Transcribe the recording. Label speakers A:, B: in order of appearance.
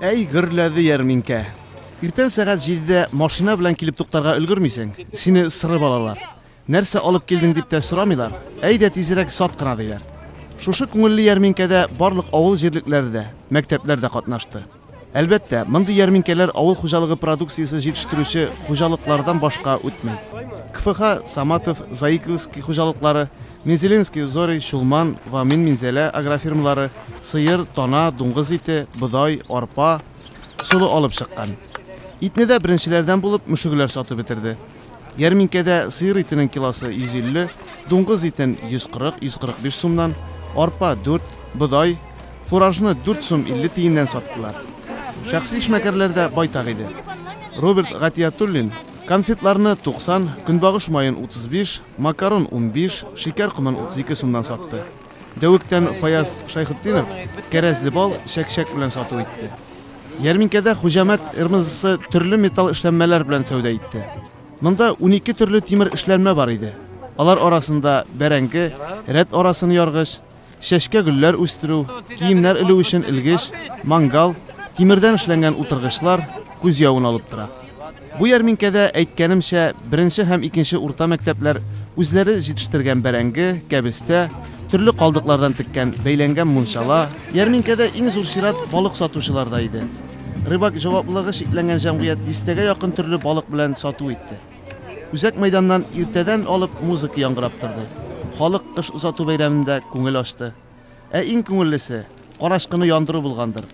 A: Әй гөрләде ярминкә. Иртән сәгать 7-дә машина белән килеп туктарга өлгермисең, сине сырып алалар. Нәрсә алып килдең дип тә сорамыйлар. Әйдә тизрәк сат кына диләр. Шушы күңелле ярминкәдә барлык авыл җирлекләре дә, мәктәпләр дә катнашты. Әлбәттә, мондый ярминкәләр авыл хуҗалыгы продукциясе җитештерүче хуҗалыклардан башка үтмәй. КФХ, Саматов, Заиковский хуҗалыклары, Мензеленский, Зорий, Шулман, Вамин, Минзәлә агрофирмалары сыер, тона, дуңгыз ите, бодай, арпа, солы алып чыккан. Итне дә беренчеләрдән булып мөшегеләр сатып бетерде. Ярминкәдә сыер итенең килосы 150, дуңгыз итен 140-145 сумнан, арпа 4, бодай, фуражны 4 сум 50 тиеннән саттылар. Шәхси эшмәкәрләрдә байтак иде. Роберт Гатиятуллин конфетларны 90, көнбагыш майын 35, макарон 15, шикәр комын 32 сумнан сатты. Дәвектән Фаяз Шайхетдинов кәрәзле бал шәкшәк белән сату итте. Ярминкәдә хуҗамәт ырмызысы төрле металл эшләнмәләр белән сәүдә итте. Монда 12 төрле тимер эшләнмә бар иде. Алар арасында бәрәңге, рәт арасын яргыч, шәшкә гөлләр үстерү, киемнәр элү өчен элгеч, мангал, тимердән эшләнгән утыргычлар күз явын алып тора. Бу ярминкәдә әйткәнемчә, беренче һәм икенче урта мәктәпләр үзләре җитештергән бәрәңге, кәбестә, төрле калдыклардан теккән бәйләнгән мунчала, ярминкәдә иң зур чират балык сатучылар да иде. Рыбак җаваплылыгы шикләнгән җәмгыять 10-гә якын төрле балык белән сату итте. Үзәк мәйданнан иртәдән алып музыка яңгырап торды. Халык кыш озату бәйрәмендә күңел ачты. Иң күңеллесе карашкыны яндыру булгандыр.